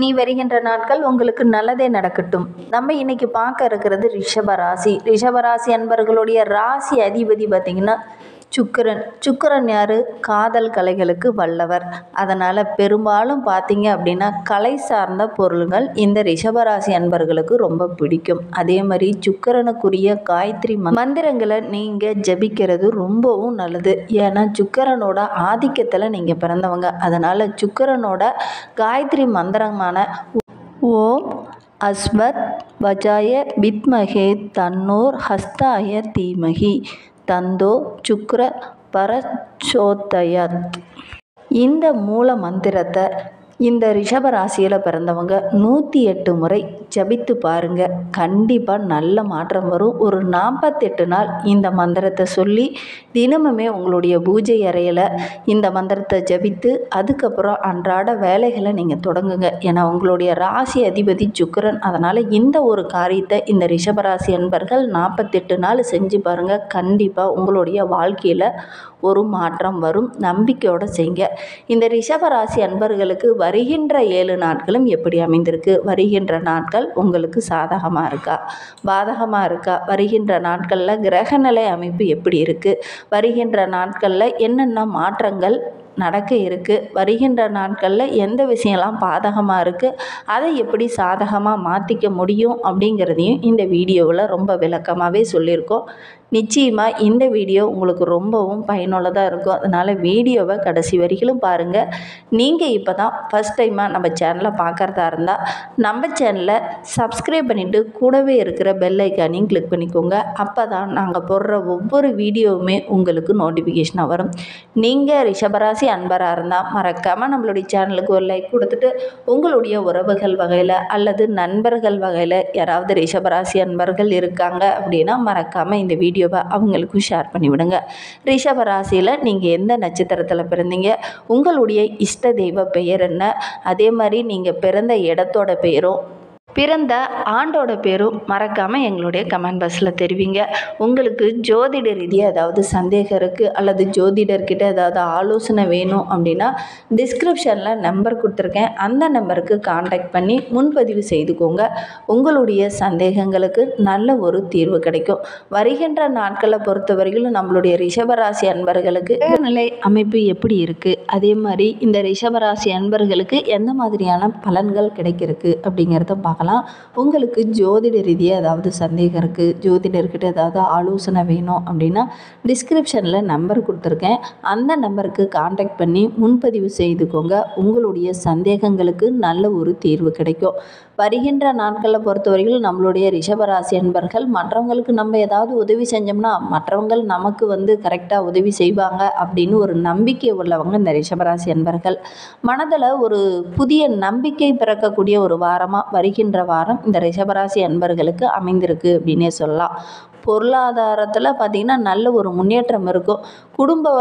நீ வருகின்ற நாட்கள் உங்களுக்கு நல்லதே நடக்கட்டும். நம்ம இன்னைக்கு பார்க்க இருக்கிறது ரிஷபராசி. ரிஷபராசி அன்பர்களுடைய ராசி அதிபதி பார்த்திங்கன்னா சுக்கிரன். சுக்கிரன் யார்? காதல் கலைகளுக்கு வல்லவர். அதனால் பெரும்பாலும் பார்த்தீங்க அப்படின்னா கலை சார்ந்த பொருள்கள் இந்த ரிஷபராசி அன்பர்களுக்கு ரொம்ப பிடிக்கும். அதே மாதிரி சுக்கிரனுக்குரிய காயத்ரி மந்திரங்களை நீங்கள் ஜபிக்கிறது ரொம்பவும் நல்லது. ஏன்னா சுக்கிரனோட ஆதிக்கத்தில் நீங்கள் பிறந்தவங்க. அதனால் சுக்கிரனோட காயத்ரி மந்திரமான ஓம் அஸ்வத் வஜாய வித்மகே தன்னோர் ஹஸ்தாய தீமகி தந்தோ சுக்ர பரச்சோதயாத், இந்த மூல மந்திரத்தை இந்த ரிஷபராசியில் பிறந்தவங்க 108 முறை ஜபித்து பாருங்க. கண்டிப்பாக நல்ல மாற்றம் வரும். ஒரு 48 நாள் இந்த மந்திரத்தை சொல்லி தினமுமே உங்களுடைய பூஜை அறையில் இந்த மந்திரத்தை ஜபித்து அதுக்கப்புறம் அன்றாட வேலைகளை நீங்கள் தொடங்குங்க. ஏன்னா உங்களுடைய ராசி அதிபதி சுக்கிரன். அதனால் இந்த ஒரு காரியத்தை இந்த ரிஷபராசி அன்பர்கள் 48 நாள் செஞ்சு பாருங்கள். கண்டிப்பாக உங்களுடைய வாழ்க்கையில் ஒரு மாற்றம் வரும். நம்பிக்கையோடு செய்யுங்க. இந்த ரிஷபராசி அன்பர்களுக்கு வருகின்ற 7 நாட்களும் எப்படி அமைந்திருக்கு? வருகின்ற நாட்கள் உங்களுக்கு சாதகமாக இருக்கா, பாதகமாக இருக்கா? வருகின்ற நாட்களில் கிரகநிலை அமைப்பு எப்படி இருக்குது? வருகின்ற நாட்களில் என்னென்ன மாற்றங்கள் நடக்க இருக்குது? வருகின்ற நாட்களில் எந்த விஷயம்லாம் பாதகமாக இருக்குது, அதை எப்படி சாதகமாக மாற்றிக்க முடியும் அப்படிங்கிறதையும் இந்த வீடியோவில் ரொம்ப விளக்கமாகவே சொல்லியிருக்கோம். நிச்சயமாக இந்த வீடியோ உங்களுக்கு ரொம்பவும் பயனுள்ளதாக இருக்கும். அதனால் வீடியோவை கடைசி வரைக்கும் பாருங்கள். நீங்கள் இப்போ தான் ஃபஸ்ட் டைமாக நம்ம சேனலை பார்க்குறதா இருந்தால் நம்ம சேனலை சப்ஸ்கிரைப் பண்ணிவிட்டு கூடவே இருக்கிற பெல் ஐக்கானையும் கிளிக் பண்ணிக்கோங்க. அப்போ தான் நாங்கள் போடுற ஒவ்வொரு வீடியோவுமே உங்களுக்கு நோட்டிஃபிகேஷனாக வரும். நீங்கள் ரிஷபராசி அன்பராக இருந்தால் மறக்காமல் நம்மளுடைய சேனலுக்கு ஒரு லைக் கொடுத்துட்டு உங்களுடைய உறவுகள் வகையில் அல்லது நண்பர்கள் வகையில் யாராவது ரிஷபராசி அன்பர்கள் இருக்காங்க அப்படின்னா மறக்காமல் இந்த வீடியோவை அவங்களுக்கும் ஷேர் பண்ணிவிடுங்க. ரிஷபராசியில் நீங்கள் எந்த நட்சத்திரத்தில் பிறந்தீங்க, உங்களுடைய இஷ்ட தெய்வ பெயர் என்ன, அதே மாதிரி நீங்கள் பிறந்த இடத்தோட பெயரும் பிறந்த ஆண்டோட பேரும் மறக்காமல் எங்களுடைய கமெண்ட் பாக்ஸில் தெரிவிங்க. உங்களுக்கு ஜோதிட ரீதியாக ஏதாவது சந்தேகம் இருக்குது அல்லது ஜோதிடர்கிட்ட ஏதாவது ஆலோசனை வேணும் அப்படின்னா டிஸ்கிரிப்ஷனில் நம்பர் கொடுத்துருக்கேன். அந்த நம்பருக்கு கான்டாக்ட் பண்ணி முன்பதிவு செய்துக்கோங்க. உங்களுடைய சந்தேகங்களுக்கு நல்ல ஒரு தீர்வு கிடைக்கும். வருகின்ற நாட்களை பொறுத்தவரையிலும் நம்மளுடைய ரிஷபராசி அன்பர்களுக்கு நிலை அமைப்பு எப்படி இருக்குது, அதே மாதிரி இந்த ரிஷபராசி அன்பர்களுக்கு எந்த மாதிரியான பலன்கள் கிடைக்கிறதுக்கு அப்படிங்கிறத பார்க்கலாம். உங்களுக்கு ஜோதிட ரீதியாக ஏதாவது சந்தேகம் இருக்குது, ஜோதிடர்கிட்ட ஏதாவது ஆலோசனை வேணும் அப்படின்னா டிஸ்கிரிப்ஷனில் நம்பர் கொடுத்துருக்கேன். அந்த நம்பருக்கு கான்டாக்ட் பண்ணி முன்பதிவு செய்துக்கோங்க. உங்களுடைய சந்தேகங்களுக்கு நல்ல ஒரு தீர்வு கிடைக்கும். வருகின்ற நாட்களை பொறுத்தவரைக்கும் நம்மளுடைய ரிஷபராசி அன்பர்கள் மற்றவங்களுக்கு நம்ம ஏதாவது உதவி செஞ்சோம்னா மற்றவங்கள் நமக்கு கரெக்டாக உதவி செய்வாங்க அப்படின்னு ஒரு நம்பிக்கை உள்ளவங்க இந்த ரிஷபராசி அன்பர்கள். மனதில் ஒரு புதிய நம்பிக்கை பிறக்கக்கூடிய ஒரு வாரமாக வருகின்ற வாரம் இந்த ரிஷபராசி அன்பர்களுக்கு அமைந்திருக்கு அப்படின்னே சொல்லலாம். பொருளாதாரத்தில் பார்த்திங்கன்னா நல்ல ஒரு முன்னேற்றம் இருக்கும். குடும்ப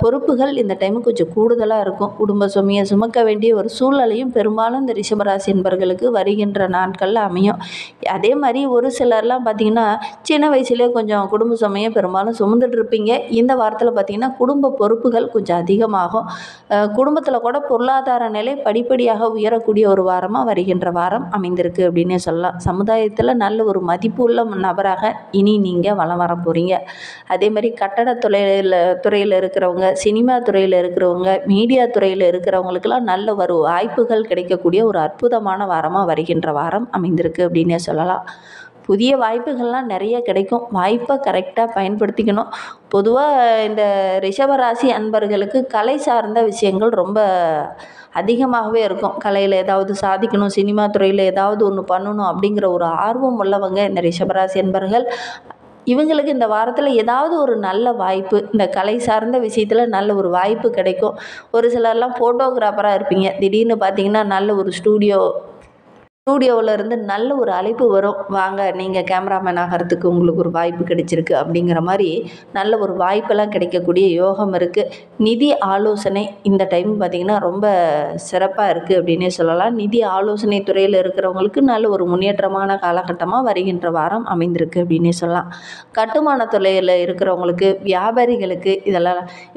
பொறுப்புகள் இந்த டைமு கொஞ்சம் கூடுதலாக இருக்கும். குடும்ப சுமையை சுமக்க வேண்டிய ஒரு சூழ்நிலையும் பெரும்பாலும் இந்த ரிஷபராசி என்பர்களுக்கு வருகின்ற நாட்களில் அமையும். அதே மாதிரி ஒரு சிலர்லாம் பார்த்திங்கன்னா சின்ன வயசுலேயே கொஞ்சம் குடும்ப சுமையை பெரும்பாலும் சுமந்துட்டு இருப்பீங்க. இந்த வாரத்தில் பார்த்திங்கன்னா குடும்ப பொறுப்புகள் கொஞ்சம் அதிகமாகும். குடும்பத்தில் கூட பொருளாதார நிலை படிப்படியாக உயரக்கூடிய ஒரு வாரமாக வருகின்ற வாரம் அமைந்திருக்கு அப்படின்னே சொல்லலாம். சமுதாயத்தில் நல்ல ஒரு மதிப்பு உள்ள நபராக இனி நீங்கள் வளம் வர போகிறீங்க. அதே மாதிரி கட்டட துறையில் இருக்கிறவங்க, சினிமா துறையில் இருக்கிறவங்க, மீடியா துறையில் இருக்கிறவங்களுக்கெல்லாம் நல்ல ஒரு வாய்ப்புகள் கிடைக்கக்கூடிய ஒரு அற்புதமான வாரமாக வருகின்ற வாரம் அமைந்திருக்கு அப்படின்னே சொல்லலாம். புதிய வாய்ப்புகள்லாம் நிறைய கிடைக்கும். வாய்ப்பை கரெக்டாக பயன்படுத்திக்கணும். பொதுவாக இந்த ரிஷபராசி அன்பர்களுக்கு கலை சார்ந்த விஷயங்கள் ரொம்ப அதிகமாகவே இருக்கும். கலையில் ஏதாவது சாதிக்கணும், சினிமா துறையில் ஏதாவது ஒன்று பண்ணணும் அப்படிங்கிற ஒரு ஆர்வம் உள்ளவங்க இந்த ரிஷபராசி அன்பர்கள். இவங்களுக்கு இந்த வாரத்தில் ஏதாவது ஒரு நல்ல வாய்ப்பு, இந்த கலை சார்ந்த விஷயத்தில் நல்ல ஒரு வாய்ப்பு கிடைக்கும். ஒரு சிலர்லாம் ஃபோட்டோகிராஃபராக இருப்பீங்க. திடீர்னு பார்த்திங்கன்னா நல்ல ஒரு ஸ்டூடியோவில் இருந்து நல்ல ஒரு அழைப்பு வரும், வாங்க நீங்கள் கேமராமேன் ஆகிறதுக்கு உங்களுக்கு ஒரு வாய்ப்பு கிடைச்சிருக்கு அப்படிங்கிற மாதிரி நல்ல ஒரு வாய்ப்பெல்லாம் கிடைக்கக்கூடிய யோகம் இருக்குது. நிதி ஆலோசனை இந்த டைம் பார்த்திங்கன்னா ரொம்ப சிறப்பாக இருக்குது அப்படின்னே சொல்லலாம். நிதி ஆலோசனை துறையில் இருக்கிறவங்களுக்கு நல்ல ஒரு முன்னேற்றமான காலகட்டமாக வருகின்ற வாரம் அமைந்திருக்கு அப்படின்னே சொல்லலாம். கட்டுமான துறையில் இருக்கிறவங்களுக்கு, வியாபாரிகளுக்கு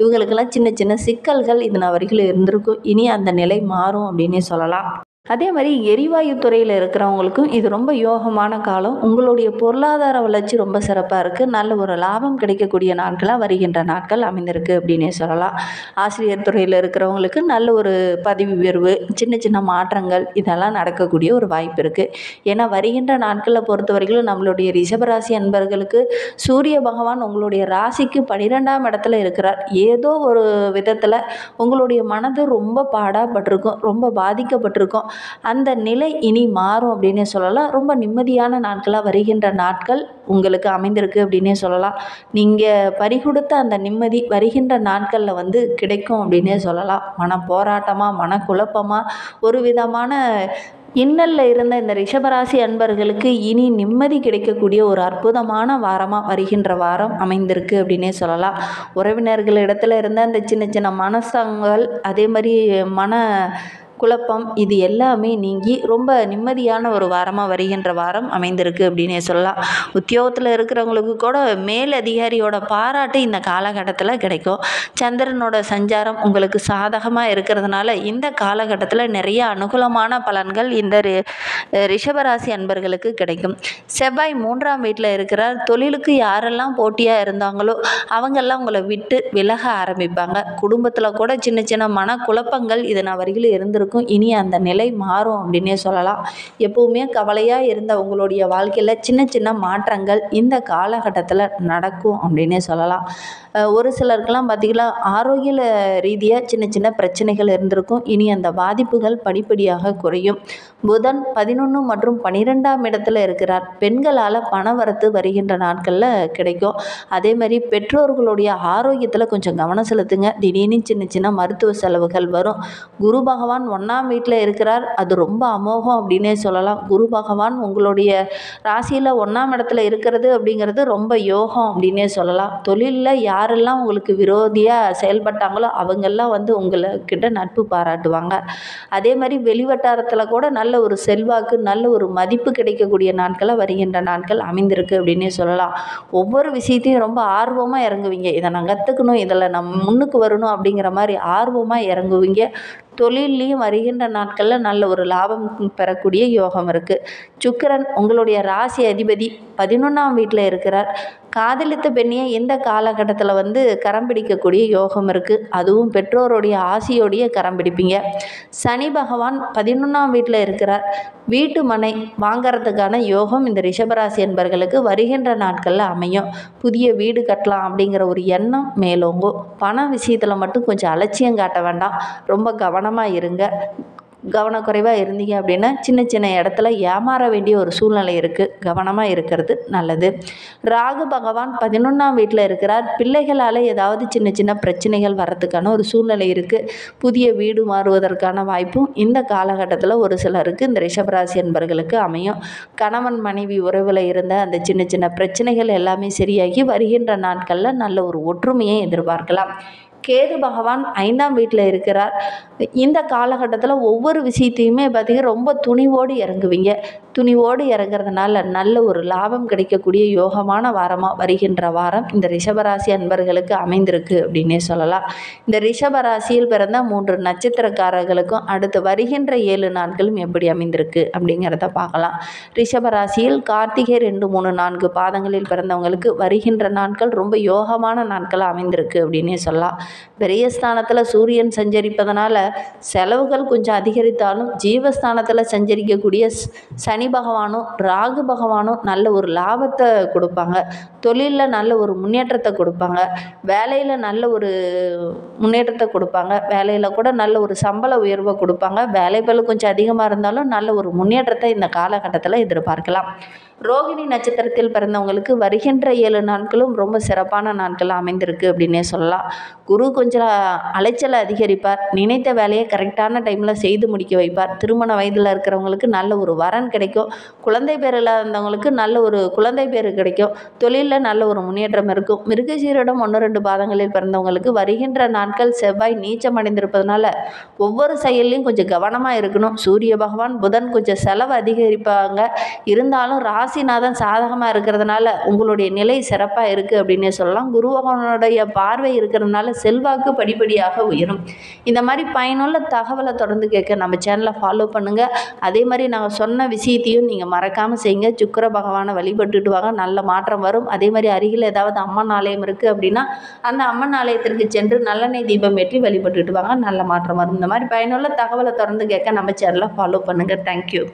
இவங்களுக்கெல்லாம் சின்ன சின்ன சிக்கல்கள் இதனால் வரைக்கும் இருந்திருக்கும். இனி அந்த நிலை மாறும் அப்படின்னே சொல்லலாம். அதே மாதிரி எரிவாயு துறையில் இருக்கிறவங்களுக்கும் இது ரொம்ப யோகமான காலம். உங்களுடைய பொருளாதார வளர்ச்சி ரொம்ப சிறப்பாக இருக்குது. நல்ல ஒரு லாபம் கிடைக்கக்கூடிய நாட்களாக வருகின்ற நாட்கள் அமைந்திருக்கு அப்படின்னே சொல்லலாம். ஆசிரியர் துறையில் இருக்கிறவங்களுக்கு நல்ல ஒரு பதவி உயர்வு, சின்ன சின்ன மாற்றங்கள் இதெல்லாம் நடக்கக்கூடிய ஒரு வாய்ப்பு இருக்குது. ஏன்னா வருகின்ற நாட்களில் பொறுத்த வரைக்கும் நம்மளுடைய ரிஷபராசி அன்பர்களுக்கு சூரிய பகவான் உங்களுடைய ராசிக்கு 12ஆம் இடத்துல இருக்கிறார். ஏதோ ஒரு விதத்தில் உங்களுடைய மனது ரொம்ப பாடாப்பட்டிருக்கும், ரொம்ப பாதிக்கப்பட்டிருக்கும். அந்த நிலை இனி மாறும் அப்படின்னே சொல்லலாம். ரொம்ப நிம்மதியான நாட்களாக வருகின்ற நாட்கள் உங்களுக்கு அமைந்திருக்கு அப்படின்னே சொல்லலாம். நீங்கள் பறிகொடுத்த அந்த நிம்மதி வருகின்ற நாட்களில் கிடைக்கும் அப்படின்னே சொல்லலாம். மன போராட்டமாக, மனக்குழப்பமாக, ஒரு விதமான இன்னல்ல இருந்த இந்த ரிஷபராசி அன்பர்களுக்கு இனி நிம்மதி கிடைக்கக்கூடிய ஒரு அற்புதமான வாரமாக வருகின்ற வாரம் அமைந்திருக்கு அப்படின்னே சொல்லலாம். உறவினர்கள் இடத்துல இருந்த அந்த சின்ன சின்ன மனசங்கள், அதே மாதிரி மன குழப்பம் இது எல்லாமே நீங்கி ரொம்ப நிம்மதியான ஒரு வாரமாக வருகின்ற வாரம் அமைந்திருக்கு அப்படின்னே சொல்லலாம். உத்தியோகத்தில் இருக்கிறவங்களுக்கு கூட மேல் அதிகாரியோட பாராட்டு இந்த காலகட்டத்தில் கிடைக்கும். சந்திரனோட சஞ்சாரம் உங்களுக்கு சாதகமாக இருக்கிறதுனால இந்த காலகட்டத்தில் நிறைய அனுகூலமான பலன்கள் இந்த ரிஷபராசி அன்பர்களுக்கு கிடைக்கும். செவ்வாய் 3ஆம் வீட்டில் இருக்கிறார். தொழிலுக்கு யாரெல்லாம் போட்டியாக இருந்தாங்களோ அவங்கெல்லாம் உங்களை விட்டு விலக ஆரம்பிப்பாங்க. குடும்பத்தில் கூட சின்ன சின்ன மனக்குழப்பங்கள் இதனால் வரையில் இருந்திருக்கும். இனி அந்த நிலை மாறும் அப்படின்னே சொல்லலாம். எப்பவுமே கவலையாக இருந்த உங்களுடைய வாழ்க்கையில் சின்ன சின்ன மாற்றங்கள் இந்த காலகட்டத்தில் நடக்கும் அப்படின்னே சொல்லலாம். ஒரு சிலருக்கெல்லாம் பார்த்திங்கன்னா ஆரோக்கிய ரீதியாக சின்ன சின்ன பிரச்சனைகள் இருந்திருக்கும். இனி அந்த பாதிப்புகள் படிப்படியாக குறையும். புதன் 11 மற்றும் 12ஆம் இடத்துல இருக்கிறார். பெண்களால் பணவரத்து வருகின்ற நாட்களில் கிடைக்கும். அதே மாதிரி பெற்றோர்களுடைய ஆரோக்கியத்தில் கொஞ்சம் கவனம் செலுத்துங்க. திடீர்னு சின்ன சின்ன மருத்துவ செலவுகள் வரும். குரு பகவான் 1ஆம் வீட்டில் இருக்கிறார். அது ரொம்ப அமோகம் அப்படின்னே சொல்லலாம். குரு பகவான் உங்களுடைய ராசியில் 1ஆம் இடத்துல இருக்கிறது அப்படிங்கிறது ரொம்ப யோகம் அப்படின்னே சொல்லலாம். தொழிலில் யாரெல்லாம் உங்களுக்கு விரோதியாக செயல்பட்டாங்களோ அவங்கெல்லாம் உங்கள்கிட்ட நட்பு பாராட்டுவாங்க. அதே மாதிரி வெளிவட்டாரத்தில் கூட நல்ல ஒரு செல்வாக்கு, நல்ல ஒரு மதிப்பு கிடைக்கக்கூடிய நாட்களாக வருகின்ற நாட்கள் அமைந்திருக்கு அப்படின்னே சொல்லலாம். ஒவ்வொரு விஷயத்தையும் ரொம்ப ஆர்வமாக இறங்குவீங்க. இதை நான் கற்றுக்கணும், இதில் நான் முன்னுக்கு வரணும் அப்படிங்கிற மாதிரி ஆர்வமாக இறங்குவீங்க. தொழிலையும் வருகின்ற நாட்களில் நல்ல ஒரு லாபம் பெறக்கூடிய யோகம் இருக்குது. சுக்கிரன் உங்களுடைய ராசி அதிபதி 11ஆம் வீட்டில் இருக்கிறார். காதலித்த பெண்ணையை இந்த காலகட்டத்தில் கரம் பிடிக்கக்கூடிய யோகம் இருக்குது. அதுவும் பெற்றோருடைய ஆசையோடைய கரம் பிடிப்பீங்க. சனி பகவான் 11ஆம் வீட்டில் இருக்கிறார். வீட்டு மனை வாங்கிறதுக்கான யோகம் இந்த ரிஷபராசி என்பர்களுக்கு வருகின்ற நாட்களில் அமையும். புதிய வீடு கட்டலாம் அப்படிங்கிற ஒரு எண்ணம் மேலோங்கும். பண விஷயத்தில் மட்டும் கொஞ்சம் அலட்சியம் காட்ட வேண்டாம். ரொம்ப கவனமாக இருங்க. கவனக்குறைவாக இருந்தீங்க அப்படின்னா சின்ன சின்ன இடத்துல ஏமாற வேண்டிய ஒரு சூழ்நிலை இருக்குது. கவனமாக இருக்கிறது நல்லது. ராகு பகவான் 11ஆம் வீட்டில் இருக்கிறார். பிள்ளைகளால் ஏதாவது சின்ன சின்ன பிரச்சனைகள் வர்றதுக்கான ஒரு சூழ்நிலை இருக்குது. புதிய வீடு மாறுவதற்கான வாய்ப்பும் இந்த காலகட்டத்தில் ஒரு சிலருக்கு இந்த ரிஷபராசி என்பர்களுக்கு அமையும். கணவன் மனைவி உறவில் இருந்த அந்த சின்ன சின்ன பிரச்சனைகள் எல்லாமே சரியாகி வருகின்ற நாட்களில் நல்ல ஒரு ஒற்றுமையை எதிர்பார்க்கலாம். கேது பகவான் 5ஆம் வீட்டில் இருக்கிறார். இந்த காலகட்டத்தில் ஒவ்வொரு விஷயத்தையுமே பார்த்திங்கன்னா ரொம்ப துணிவோடு இறங்குவீங்க. துணிவோடு இறங்குறதுனால நல்ல ஒரு லாபம் கிடைக்கக்கூடிய யோகமான வாரமாக வருகின்ற வாரம் இந்த ரிஷபராசி அன்பர்களுக்கு அமைந்திருக்கு அப்படின்னே சொல்லலாம். இந்த ரிஷபராசியில் பிறந்த 3 நட்சத்திரக்காரர்களுக்கும் அடுத்து வருகின்ற 7 நாட்களும் எப்படி அமைந்திருக்கு அப்படிங்கிறத பார்க்கலாம். ரிஷபராசியில் கார்த்திகை 2, 3, 4 பாதங்களில் பிறந்தவங்களுக்கு வருகின்ற நாட்கள் ரொம்ப யோகமான நாட்களாக அமைந்திருக்கு அப்படின்னே சொல்லலாம். விரயஸ்தானத்தில் சூரியன் சஞ்சரிப்பதனால செலவுகள் கொஞ்சம் அதிகரித்தாலும் ஜீவஸ்தானத்தில் சஞ்சரிக்கக்கூடிய சனி பகவானும் ராகு பகவானும் நல்ல ஒரு லாபத்தை கொடுப்பாங்க. தொழிலில் நல்ல ஒரு முன்னேற்றத்தை கொடுப்பாங்க. வேலையில் நல்ல ஒரு முன்னேற்றத்தை கொடுப்பாங்க. வேலையில் கூட நல்ல ஒரு சம்பள உயர்வை கொடுப்பாங்க. வேலைப்பளு கொஞ்சம் அதிகமாக இருந்தாலும் நல்ல ஒரு முன்னேற்றத்தை இந்த காலகட்டத்தில் எதிர்பார்க்கலாம். ரோகிணி நட்சத்திரத்தில் பிறந்தவங்களுக்கு வருகின்ற 7 நாட்களும் ரொம்ப சிறப்பான நாட்கள் அமைந்திருக்கு அப்படின்னே சொல்லலாம். குரு கொஞ்சம் அலைச்சலை அதிகரிப்பார். நினைத்த வேலையை கரெக்டான டைமில் செய்து முடிக்க வைப்பார். திருமண வயதில் இருக்கிறவங்களுக்கு நல்ல ஒரு வரன் கிடைக்கும். குழந்தை பேர் இல்லாதவங்களுக்கு நல்ல ஒரு குழந்தை பேர் கிடைக்கும். தொழிலில் நல்ல ஒரு முன்னேற்றம் இருக்கும். மிருகசீரிடம் 1, 2 பாதங்களில் பிறந்தவங்களுக்கு வருகின்ற நாட்கள் செவ்வாய் நீச்சம் அடைந்திருப்பதனால ஒவ்வொரு செயல்லையும் கொஞ்சம் கவனமாக இருக்கணும். சூரிய பகவான் புதன் கொஞ்சம் செலவு அதிகரிப்பாங்க. இருந்தாலும் ராசி ராசிநாதன் சாதகமாக இருக்கிறதுனால உங்களுடைய நிலை சிறப்பாக இருக்குது அப்படின்னே சொல்லலாம். குரு பகவானுடைய பார்வை இருக்கிறதுனால செல்வாக்கு படிப்படியாக உயரும். இந்த மாதிரி பயனுள்ள தகவலை தொடர்ந்து கேட்க நம்ம சேனலை ஃபாலோ பண்ணுங்கள். அதே மாதிரி நாங்கள் சொன்ன விஷயத்தையும் நீங்கள் மறக்காமல் செய்யுங்க. சுக்கிர பகவானை வழிபட்டுட்டு வாங்க, நல்ல மாற்றம் வரும். அதே மாதிரி அருகில் ஏதாவது அம்மன் ஆலயம் இருக்குது அப்படின்னா அந்த அம்மன் ஆலயத்திற்கு சென்று நல்லெண்ணெய் தீபம் ஏற்றி வழிபட்டுட்டு வாங்க, நல்ல மாற்றம் வரும். இந்த மாதிரி பயனுள்ள தகவலை தொடர்ந்து கேட்க நம்ம சேனலை ஃபாலோ பண்ணுங்கள். தேங்க்யூ.